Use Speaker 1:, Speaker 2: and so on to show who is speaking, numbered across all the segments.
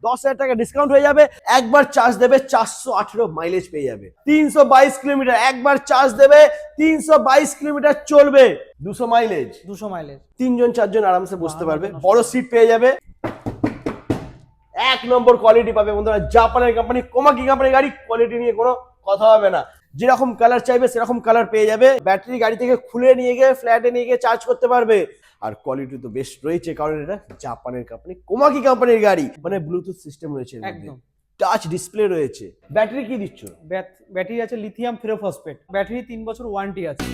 Speaker 1: 10,000 টাকা ডিসকাউন্ট হয়ে যাবে। একবার চার্জ দেবে 418 মাইলেজ পেয়ে যাবে। 322 কিলোমিটার একবার চার্জ দেবে, 322 কিলোমিটার চলবে, 200 মাইলেজ।
Speaker 2: 200 মাইলেজ,
Speaker 1: 3জন 4জন আরামসে বসতে পারবে, বড় সিট পেয়ে যাবে, এক নম্বর কোয়ালিটি পাবে বন্ধুরা। জাপানের কোম্পানি কোমাকি কোম্পানির গাড়ি, কোয়ালিটি নিয়ে কোনো কথা হবে না। যেরকম কালার চাইবে সেরকম কালার পেয়ে যাবে। ব্যাটারি গাড়ি থেকে খুলে নিয়ে গিয়ে ফ্ল্যাটে নিয়ে গিয়ে চার্জ করতে পারবে। আর কোয়ালিটি তো বেস্ট রয়েছে, কারণ এটা জাপানের কোম্পানি কোমাকি কোম্পানির গাড়ি, মানে ব্লুটুথ সিস্টেম রয়েছে,
Speaker 2: একদম
Speaker 1: টাচ ডিসপ্লে রয়েছে। ব্যাটারি কি দিচ্ছ?
Speaker 2: ব্যাটারি আছে লিথিয়াম ফেরোফসফেট, ব্যাটারি 3 বছর ওয়ারেন্টি আছে।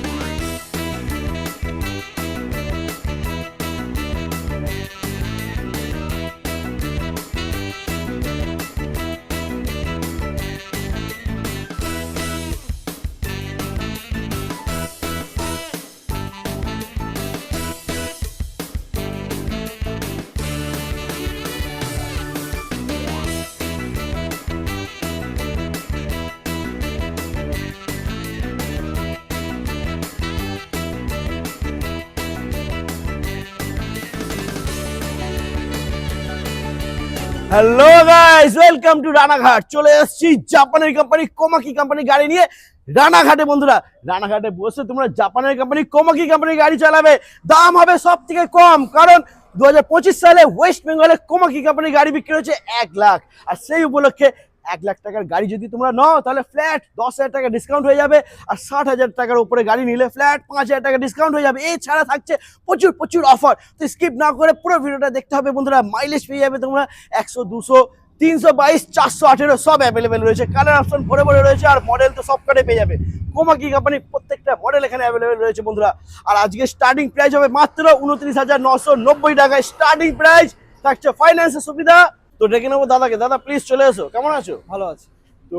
Speaker 1: Hello guys, welcome to Ranaghat. চলে এসেছি জাপানের কোম্পানি কোমাকি কোম্পানি গাড়ি নিয়ে রানাঘাটে। বন্ধুরা, রানাঘাটে বসে তোমরা জাপানের কোম্পানি কোমাকি কোম্পানির গাড়ি চালাবে। দাম হবে সব থেকে কম, কারণ 2025 সালে ওয়েস্ট বেঙ্গলে কোমাকি কোম্পানির গাড়ি বিক্রি হচ্ছে 1 লাখ। আর সেই উপলক্ষে 1 লাখ টাকার গাড়ি যদি তোমরা নাও, তাহলে ফ্ল্যাট 10,000 টাকা ডিসকাউন্ট হয়ে যাবে। আর 60,000 টাকার উপরে গাড়ি নিলে ফ্ল্যাট 5,000 টাকা ডিসকাউন্ট হয়ে যাবে। এছাড়া থাকছে প্রচুর প্রচুর অফার। তো স্কিপ না করে পুরো ভিডিওটা দেখতে হবে বন্ধুরা। মাইলেজ পেয়ে যাবে তোমরা 100, 200, 322, 418 সব অ্যাভেলেবেল রয়েছে। কালার অপশন ভরে ভরে রয়েছে, আর মডেল তো সব কটাই পেয়ে যাবে। কোমাকি কোম্পানির প্রত্যেকটা মডেল এখানে অ্যাভেলেবেল রয়েছে বন্ধুরা। আর আজকে স্টার্টিং প্রাইস হবে মাত্র 29,990 টাকায়। স্টার্টিং প্রাইস থাকছে, ফাইন্যান্সের সুবিধা। তো ডেকে নেবো দাদাকে। দাদা প্লিজ চলে এসো, কেমন আছো?
Speaker 2: ভালো আছে।
Speaker 1: তো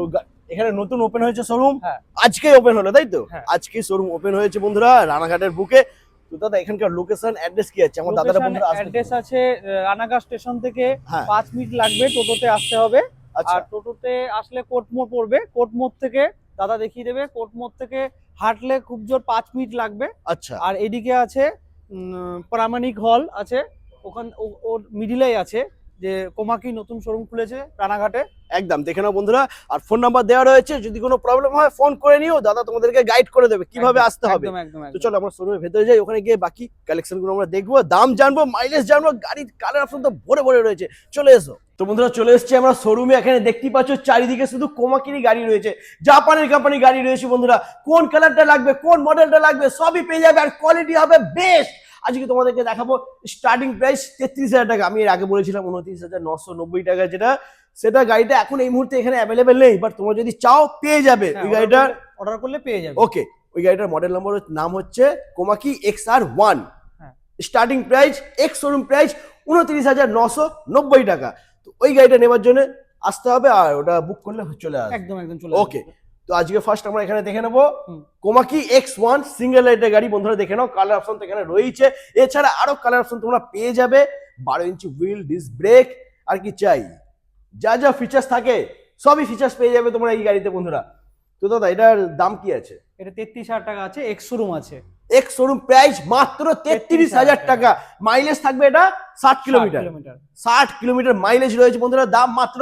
Speaker 1: এখানে নতুন ওপেন হয়েছে শোরুম,
Speaker 2: হ্যাঁ
Speaker 1: আজকেই ওপেন হলো, তাই তো?
Speaker 2: হ্যাঁ।
Speaker 1: আজকেই শোরুম ওপেন হয়েছে বন্ধুরা রানাঘাটের বুকে। তো দাদা এখানকার লোকেশন অ্যাড্রেস কি আছে? আমার দাদারা বন্ধুরা আসবে।
Speaker 2: অ্যাড্রেস আছে রানাঘাট স্টেশন থেকে
Speaker 1: হ্যাঁ।
Speaker 2: 5 মিনিট লাগবে টোটোতে আসতে হবে।
Speaker 1: আচ্ছা।
Speaker 2: আর টোটোতে আসলে কোর্টমোড় পড়বে, কোর্টমোড় থেকে দাদা দেখিয়ে দেবে। কোর্টমোড় থেকে হাঁটলে খুব জোর 5 মিনিট লাগবে।
Speaker 1: আচ্ছা।
Speaker 2: আর এদিকে আছে প্রামাণিক হল আছে, ওখান ওর মিডিলেই আছে যে কোমাকি নতুন শোরুম খুলেছে রানাঘাটে।
Speaker 1: একদম দেখে নাও বন্ধুরা। আর ফোন নাম্বার দেওয়া রয়েছে, যদি কোনো প্রবলেম হয় ফোন করে নিও, দাদা তোমাদেরকে গাইড করে দেবে কিভাবে আসতে হবে।
Speaker 2: একদম একদম
Speaker 1: তো চলো আমরা শোরুমের ভেতরে যাই, ওখানে গিয়ে বাকি কালেকশন গুলো আমরা দেখবো, দাম জানবো, মাইলেজ জানবো, গাড়ির কালার অপশন তো ভরে ভরে রয়েছে। চলে এসো। তো বন্ধুরা চলে এসেছি আমরা শোরুমে। এখানে দেখতেই পাচ্ছ চারিদিকে শুধু কোমাকিরই গাড়ি রয়েছে, জাপানের কোম্পানি গাড়ি রয়েছে বন্ধুরা। কোন কালারটা লাগবে, কোন মডেলটা লাগবে, সবই পেয়ে যাবে। আর কোয়ালিটি হবে বেস্ট। আজকে তোমাদেরকে দেখাবো স্টার্টিং প্রাইস 33,000 টাকা। আমি এর আগে বলেছিলাম 29,990 টাকা, যেটা সেটা গাড়িটা এখন এই মুহূর্তে এখানে অ্যাভেলেবেল নেই, বাট তোমরা যদি চাও পেয়ে যাবে ওই গাড়িটা।
Speaker 2: অর্ডার করলে পেয়ে যাবে।
Speaker 1: ওকে, ওই গাড়িটার মডেল নম্বর নাম হচ্ছে কোমাকি XR1।
Speaker 2: হ্যাঁ।
Speaker 1: Starting price ex showroom price 29,990 টাকা। তো ওই গাড়িটা নেবার জন্য আসতে হবে, আর ওটা বুক করলে চলে আসবে।
Speaker 2: একদম একদম চলে
Speaker 1: ওকে। তো আজকে ফার্স্ট আমরা এখানে দেখে নেবো
Speaker 2: হুম।
Speaker 1: কোমাকি X1 সিঙ্গেল লাইটের গাড়ি। বন্ধুরা দেখে নাও, কালার অপশন তো এখানে রয়েছে। এছাড়া আরো কালার অপশন তোমরা পেয়ে যাবে। 12 ইঞ্চি হুইল, ডিস্ক ব্রেক, আর কি চাই, যা যা ফিচার্স থাকে সবই ফিচার্স পেয়ে যাবে তোমরা এই গাড়িতে বন্ধুরা। তো দাদা এটার দাম কি আছে?
Speaker 2: এটা 33,000 টাকা আছে, এক্স শোরুম আছে।
Speaker 1: এক্স শোরুম প্রাইস মাত্র 33,000 টাকা। মাইলেজ থাকবে এটা 60 কিলোমিটার। 60 কিলোমিটার মাইলেজ রয়েছে বন্ধুরা। দাম মাত্র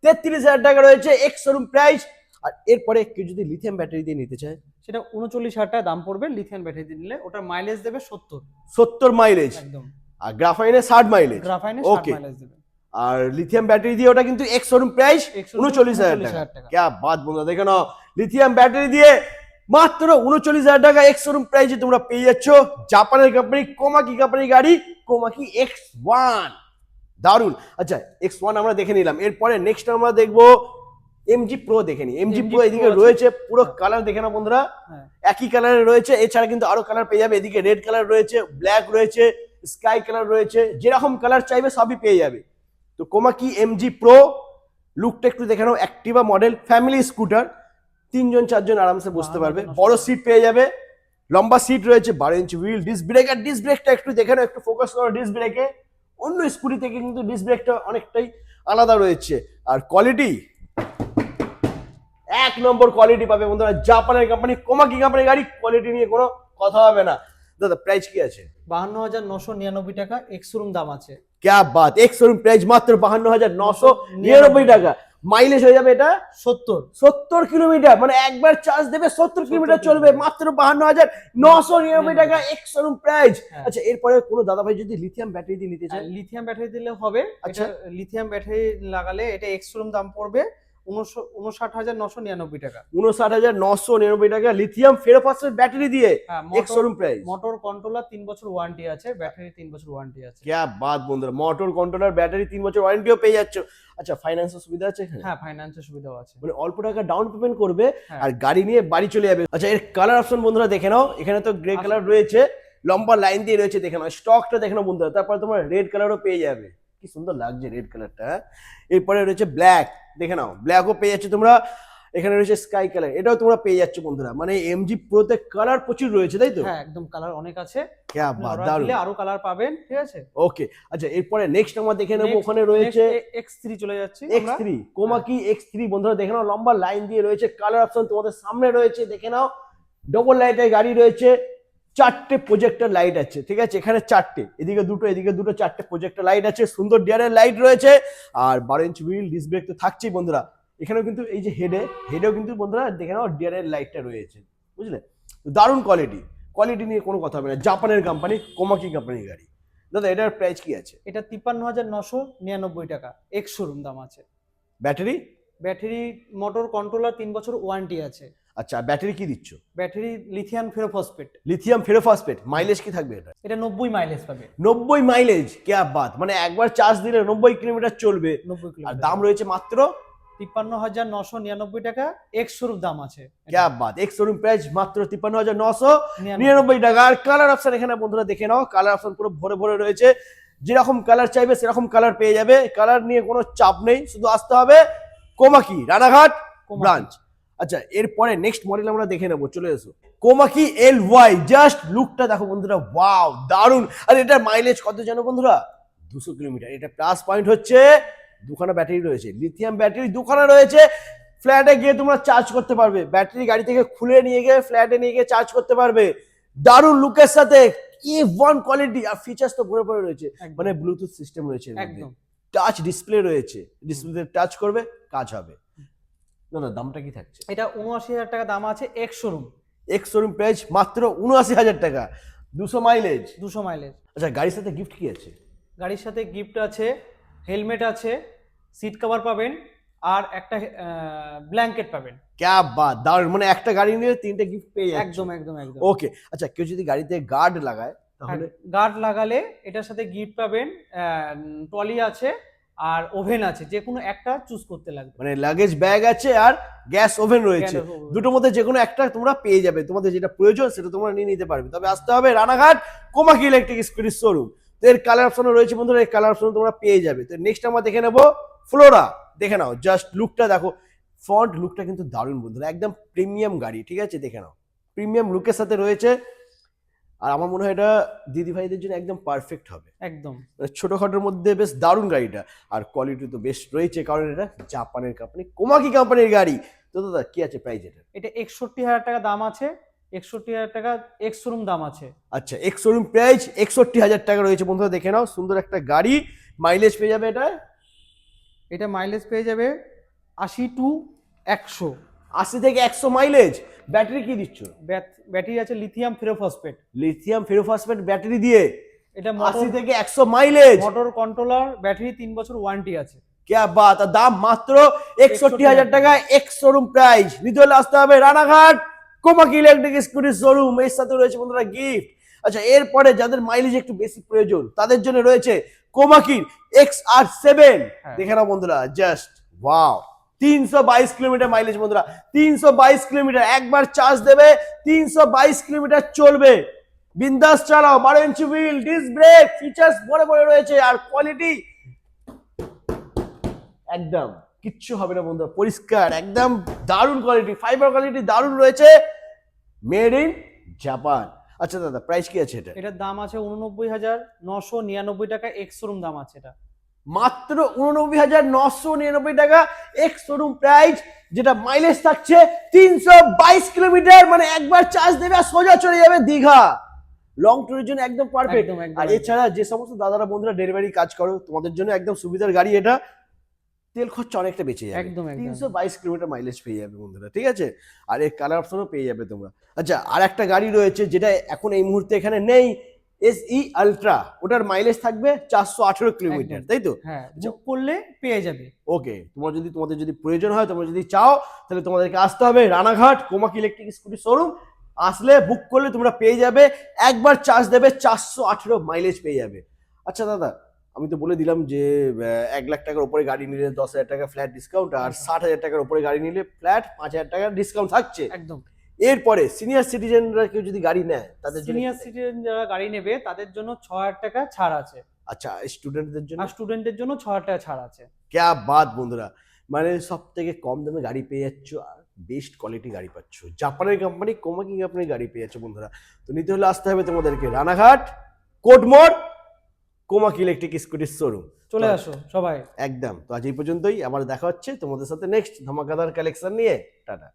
Speaker 1: 33,000 টাকা রয়েছে, এক্স শোরুম প্রাইস। আর এরপরে কেউ যদি লিথিয়াম ব্যাটারি দিয়ে নিতে চায়,
Speaker 2: সেটা 39,000 টাকা দাম পড়বে। লিথিয়াম ব্যাটারি দিয়ে নিলে ওটার মাইলেজ দেবে
Speaker 1: 70 মাইলেজ।
Speaker 2: একদম।
Speaker 1: আর গ্রাফাইনে 60 মাইলেজ।
Speaker 2: গ্রাফাইনে
Speaker 1: ওকে।
Speaker 2: 60 মাইলেজ দেবে।
Speaker 1: আর লিথিয়াম ব্যাটারি দিয়ে ওটা কিন্তু এক্স শোরুম প্রাইস 39,000 টাকা। क्या बात বন্ধুরা, দেখে নাও লিথিয়াম ব্যাটারি দিয়ে মাত্র 39,000 টাকা এক্স শোরুম প্রাইসে তোমরা পেয়ে যাচ্ছ জাপানের কোম্পানি কোমাকি কোম্পানির গাড়ি কোমাকি X1। দারুন। আচ্ছা, X1 আমরা দেখে নিলাম। এরপরে নেক্সট আমরা দেখবো MG Pro। দেখে নি MG Pro এদিকে রয়েছে, পুরো কালার দেখে নাও বন্ধুরা। একই কালারে রয়েছে, এছাড়া কিন্তু আরো কালার পেয়ে যাবে। এদিকে রেড কালার রয়েছে, ব্ল্যাক রয়েছে, স্কাই কালার রয়েছে, যেরকম কালার চাইবে সবই পেয়ে যাবে। তো কোমাকি MG Pro লুকটা একটু দেখে নাও। অ্যাক্টিভা মডেল, ফ্যামিলি স্কুটার, 3জন 4জন আরামসে বসতে পারবে। বড় সিট পেয়ে যাবে, লম্বা সিট রয়েছে, 12 ইঞ্চি হুইল, ডিস্ক ব্রেক। আর ডিস্ক ব্রেকটা একটু দেখে নাও, একটু ফোকাস করো ডিস্ক ব্রেকে। অন্য স্কুটি থেকে কিন্তু ডিস্ক ব্রেকটা অনেকটাই আলাদা রয়েছে। আর কোয়ালিটি এক নম্বর কোয়ালিটি পাবে বন্ধুরা। জাপানের কোম্পানি কোমাকি কোম্পানির গাড়ি, কোয়ালিটি নিয়ে কোনো কথা হবে না। দাদা প্রাইস কি আছে?
Speaker 2: 52,999 টাকা এক্স শোরুম দাম আছে।
Speaker 1: क्या बात, एक शोरूम प्राइस मात्र 52,999 টাকা। মাইলেজ হয়ে যাবে এটা 70 কিলোমিটার, মানে একবার চার্জ দেবে 70 কিলোমিটার চলবে, মাত্র 52,999 টাকা এক শোরুম প্রাইস।
Speaker 2: হ্যাঁ।
Speaker 1: আচ্ছা, এরপরে কোনো দাদা ভাই যদি লিথিয়াম ব্যাটারি দিয়ে নিতে চায়,
Speaker 2: লিথিয়াম ব্যাটারি দিলে হবে।
Speaker 1: আচ্ছা।
Speaker 2: এটা লিথিয়াম ব্যাটারি লাগালে এটা এক্স শোরুম দাম পড়বে 59,999 টাকা।
Speaker 1: 59,999 টাকা লিথিয়াম ফেরোফসফেট ব্যাটারি দিয়ে এক শোরুম প্রাইস।
Speaker 2: মোটর কন্ট্রোলার 3 বছর ওয়ারেন্টি আছে, ব্যাটারি 3 বছর ওয়ারেন্টি আছে।
Speaker 1: क्या बात বন্ধুরা, মোটর কন্ট্রোলার ব্যাটারি 3 বছর ওয়ারেন্টিও পেয়ে যাচ্ছ। আচ্ছা, ফাইন্যান্সের সুবিধা আছে এখানে?
Speaker 2: হ্যাঁ, ফাইন্যান্সের সুবিধাও আছে।
Speaker 1: মানে অল্প টাকা ডাউন পেমেন্ট করবে
Speaker 2: হ্যাঁ।
Speaker 1: আর গাড়ি নিয়ে বাড়ি চলে যাবে। আচ্ছা, এর কালার অপশন বন্ধুরা দেখে নাও, এখানে তো গ্রে কালার রয়েছে, লম্বা লাইন দিয়ে রয়েছে, দেখে নাও স্টকটা দেখে নাও বন্ধুরা। তারপর তোমার রেড কালারও পেয়ে যাবে, কি সুন্দর লাগছে রেড কালারটা। এরপরে রয়েছে ব্ল্যাক, দেখে নাও ব্ল্যাকও পেয়ে যাচ্ছে তোমরা। এখানে রয়েছে স্কাই কালার, এটাও তোমরা পেয়ে যাচ্ছ বন্ধুরা। মানে এমজি প্রোতে কালার প্রচুর রয়েছে, তাই তো?
Speaker 2: হ্যাঁ, একদম কালার অনেক আছে।
Speaker 1: क्या बात, দারুণ।
Speaker 2: আরো কালার পাবেন, ঠিক আছে।
Speaker 1: ওকে, আচ্ছা এরপরে নেক্সট আমরা দেখে নেবো, ওখানে রয়েছে
Speaker 2: X3 চলে যাচ্ছে।
Speaker 1: X3 কোমাকি X3 বন্ধুরা দেখে নাও, লম্বা লাইন দিয়ে রয়েছে, কালার অপশন তোমাদের সামনে রয়েছে, দেখে নাও ডবল লাইটের গাড়ি রয়েছে, 4টে প্রজেক্টর লাইট আছে, ঠিক আছে। এখানে 4টে, এদিকে দুটো, এদিকে দুটো, 4টে প্রজেক্টর লাইট আছে, সুন্দর ডিআরএল লাইট রয়েছে, আর 12 ইঞ্চি হুইল, ডিস্ক ব্রেক তো থাকছেই বন্ধুরা। এখানেও কিন্তু এই যে হেডেও কিন্তু বন্ধুরা দেখে নাও ডিআরএল লাইটটা রয়েছে, বুঝলে? তো দারুণ কোয়ালিটি নিয়ে কোনো কথা হবে না। জাপানের কোম্পানি, কোমাকি কোম্পানির গাড়ি। দাদা এটার প্রাইস কি আছে?
Speaker 2: এটা 53,999 টাকা এক্স শোরুম দাম আছে।
Speaker 1: ব্যাটারি
Speaker 2: মোটর কন্ট্রোলার 3 বছর ওয়ারেন্টি আছে।
Speaker 1: আচ্ছা, ব্যাটারি কি দিচ্ছ?
Speaker 2: Battery lithium ferrophosphate.
Speaker 1: Lithium ferrophosphate. Mileage কি থাকবে এটা?
Speaker 2: এটা 90 মাইলেজ পাবে।
Speaker 1: 90 মাইলেজ, क्या बात, মানে একবার চার্জ দিলে 90 কিলোমিটার চলবে।
Speaker 2: 90
Speaker 1: আর
Speaker 2: কিলোমিটার।
Speaker 1: দাম রয়েছে মাত্র
Speaker 2: 53,999 টাকা এক্স শোরুম দাম আছে।
Speaker 1: क्या बात, এক শোরুম প্রাইস মাত্র 53,999 টাকা। আর কালার অপশন এখানে বন্ধুরা দেখে নাও, কালার অপশন পুরো ভরে ভরে রয়েছে, যেরকম কালার চাইবে সেরকম কালার পেয়ে যাবে। কালার নিয়ে কোনো চাপ নেই, শুধু আসতে হবে কোমাকি রানাঘাট ব্রাঞ্চ। আচ্ছা, এরপরে নেক্সট মডেল আমরা দেখে নেবো, চলে এসো। কোমাকি LY, জাস্ট লুকটা দেখো বন্ধুরা, ওয়াও দারুন। আর এটার মাইলেজ কত জানো বন্ধুরা? 200 কিলোমিটার। এটা প্লাস পয়েন্ট হচ্ছে দুখানা ব্যাটারি রয়েছে, লিথিয়াম ব্যাটারি দুখানা রয়েছে। ফ্ল্যাটে গিয়ে তোমরা চার্জ করতে পারবে, ব্যাটারি গাড়ি থেকে খুলে নিয়ে গিয়ে ফ্ল্যাটে নিয়ে গিয়ে চার্জ করতে পারবে। দারুণ লুকের সাথে E1 কোয়ালিটি, আর ফিচার্স তো ভরে ভরে রয়েছে। মানে ব্লুটুথ সিস্টেম রয়েছে,
Speaker 2: একদম
Speaker 1: টাচ ডিসপ্লে রয়েছে, ডিসপ্লেতে টাচ করবে কাজ হবে। না, দামটা কি থাকছে?
Speaker 2: এটা 79,000 টাকা দাম আছে ex showroom.
Speaker 1: Ex showroom price মাত্র 79,000 টাকা, 200 মাইলেজ।
Speaker 2: 200 মাইলেজ।
Speaker 1: আচ্ছা, গাড়ির সাথে গিফট কি আছে?
Speaker 2: গাড়ির সাথে গিফট আছে, হেলমেট আছে, সিট কভার পাবেন, আর একটা ব্ল্যাঙ্কেট পাবেন।
Speaker 1: क्या बात, দারুণ। মানে একটা গাড়ি নিয়ে 3টে গিফট পেয়ে যাচ্ছে।
Speaker 2: একদম একদম একদম।
Speaker 1: ওকে, আচ্ছা কেউ যদি গাড়িতে গার্ড লাগায় তাহলে?
Speaker 2: গার্ড লাগালে এটার সাথে গিফট পাবেন, ট্রলি আছে আর ওভেন আছে, যে কোনো একটা চুজ করতে লাগবে।
Speaker 1: মানে লাগেজ ব্যাগ আছে আর গ্যাস ওভেন রয়েছে,
Speaker 2: Gas oven।
Speaker 1: দুটোর মধ্যে যে কোনো একটা তোমরা পেয়ে যাবে, তোমাদের যেটা প্রয়োজন সেটা তোমরা নিয়ে নিতে পারবে। তবে আসতে হবে রানাঘাট কোমাকি ইলেকট্রিক স্কুটির শোরুম। তো এর কালার অপশনও রয়েছে বন্ধুরা, এই কালার অপশন তোমরা পেয়ে যাবে। তো নেক্সট আমরা দেখে নেবো ফ্লোরা। দেখে নাও জাস্ট লুকটা দেখো, ফ্রন্ট লুকটা কিন্তু দারুণ বন্ধুরা, একদম প্রিমিয়াম গাড়ি, ঠিক আছে। দেখে নাও প্রিমিয়াম লুকের সাথে রয়েছে, আর আমার মনে হয় এটা দিদি ভাইদের জন্য একদম পারফেক্ট হবে।
Speaker 2: একদম
Speaker 1: মানে ছোটখাটোর মধ্যে বেশ দারুণ গাড়িটা, আর কোয়ালিটি তো বেশ রয়েছে, কারণ এটা জাপানের কোম্পানি, কোমাকি কোম্পানির গাড়ি। তো দাদা কি আছে প্রাইস এটা?
Speaker 2: এটা 61,000 টাকা দাম আছে, 61,000 টাকা এক্স শোরুম দাম আছে।
Speaker 1: আচ্ছা, এক্স শোরুম প্রাইস 61,000 টাকা রয়েছে বন্ধুরা, দেখে নাও সুন্দর একটা গাড়ি। মাইলেজ পেয়ে যাবে
Speaker 2: এটা মাইলেজ পেয়ে যাবে 80 to 100।
Speaker 1: 80 থেকে 100 মাইলেজ। ব্যাটারি কি দিচ্ছ?
Speaker 2: ব্যাটারি আছে lithium ferrophosphate.
Speaker 1: Lithium ferrophosphate battery দিয়ে
Speaker 2: এটা
Speaker 1: 80 থেকে 100 মাইলেজ।
Speaker 2: মোটর কন্ট্রোলার, ব্যাটারি 3 বছর ওয়ারেন্টি আছে।
Speaker 1: क्या बात, আর দাম মাত্র 61,000 টাকা এক্স শোরুম প্রাইস। নিতে হলে আসতে হবে Ranaghat Komaki electric scooty showroom. এর সাথে রয়েছে বন্ধুরা গিফট। আচ্ছা, এরপরে যাদের মাইলেজ একটু বেশি প্রয়োজন তাদের জন্য রয়েছে কোমাকির XR7। দেখে নাও বন্ধুরা, জাস্ট ওয়াও, 322 কিলোমিটার মাইলেজ বন্ধুরা, 322 কিলোমিটার। একবার চার্জ দেবে 322 কিলোমিটার চলবে, বিন্দাস চালাও। 12 ইঞ্চি হুইল, ডিস্ক ব্রেক, ফিচার্স ভরে ভরে রয়েছে, আর কোয়ালিটি একদম কিচ্ছু হবে না বন্ধুরা, পরিষ্কার একদম দারুণ কোয়ালিটি, ফাইবার কোয়ালিটি দারুণ রয়েছে, মেড ইন জাপান। আচ্ছা দাদা, প্রাইস কি আছে এটা?
Speaker 2: এটার দাম আছে 89,999 টাকা এক্স শোরুম দাম আছে। এটা
Speaker 1: মাত্র 89,999 টাকা এক্স শোরুম প্রাইস, যেটা মাইলেজ থাকছে 322 কিলোমিটার। মানে একবার চার্জ দেবে আর সোজা চলে যাবে দীঘা। লং ট্যুরের জন্য একদম পারফেক্ট।
Speaker 2: একদম একদম
Speaker 1: আর এছাড়া যে সমস্ত দাদারা বন্ধুরা ডেলিভারি কাজ করো, তোমাদের জন্য একদম সুবিধার গাড়ি এটা। তেল খরচা অনেকটা বেঁচে যাবে,
Speaker 2: একদম একদম
Speaker 1: 322 কিলোমিটার মাইলেজ পেয়ে যাবে বন্ধুরা, ঠিক আছে। আর এর কালার অপশনও পেয়ে যাবে তোমরা। আচ্ছা, আর একটা গাড়ি রয়েছে যেটা এখন এই মুহূর্তে এখানে নেই, SE আলট্রা, ওটার মাইলেজ থাকবে 418 কিলোমিটার,
Speaker 2: একদম।
Speaker 1: তাই তো?
Speaker 2: হ্যাঁ, বুক করলে পেয়ে যাবে।
Speaker 1: ওকে, তোমাদের যদি প্রয়োজন হয়, তোমরা যদি চাও, তাহলে তোমাদেরকে আসতে হবে Ranaghat Komaki electric scooty showroom. আসলে বুক করলে তোমরা পেয়ে যাবে, একবার চার্জ দেবে 418 মাইলেজ পেয়ে যাবে। আচ্ছা দাদা, আমি তো বলে দিলাম যে 1 লাখ টাকার উপরে গাড়ি নিলে 10,000 টাকা ফ্ল্যাট ডিসকাউন্ট, আর 60,000 টাকার উপরে গাড়ি নিলে ফ্ল্যাট 5,000 টাকার ডিসকাউন্ট থাকছে।
Speaker 2: একদম।
Speaker 1: এরপরে সিনিয়র সিটিজেনরা কেউ যদি গাড়ি নেয়, তাদের জন্য
Speaker 2: সিনিয়র সিটিজেন যারা গাড়ি নেবে তাদের জন্য 6,000 টাকা ছাড় আছে,
Speaker 1: আচ্ছা, স্টুডেন্টদের জন্য
Speaker 2: আর স্টুডেন্টদের জন্য 6,000 টাকা ছাড় আছে।
Speaker 1: ক্যা বাত বন্ধুরা, মানে সব থেকে কম দামে গাড়ি পেয়ে যাচ্ছ, আর বেস্ট কোয়ালিটি গাড়ি পাচ্ছ, জাপানের কোম্পানি কোমাকি কোম্পানির গাড়ি পেয়ে যাচ্ছ বন্ধুরা। তো নিতে হলে আসতে হবে তোমাদেরকে রানাঘাট কোটমোড় কোমাকি ইলেকট্রিক স্কুটির শোরুম।
Speaker 2: চলে আসো সবাই।
Speaker 1: একদম। তো আজ এই পর্যন্তই, আবার দেখা হচ্ছে তোমাদের সাথে নেক্সট ধামাকাদার কালেকশন নিয়ে। টাটা।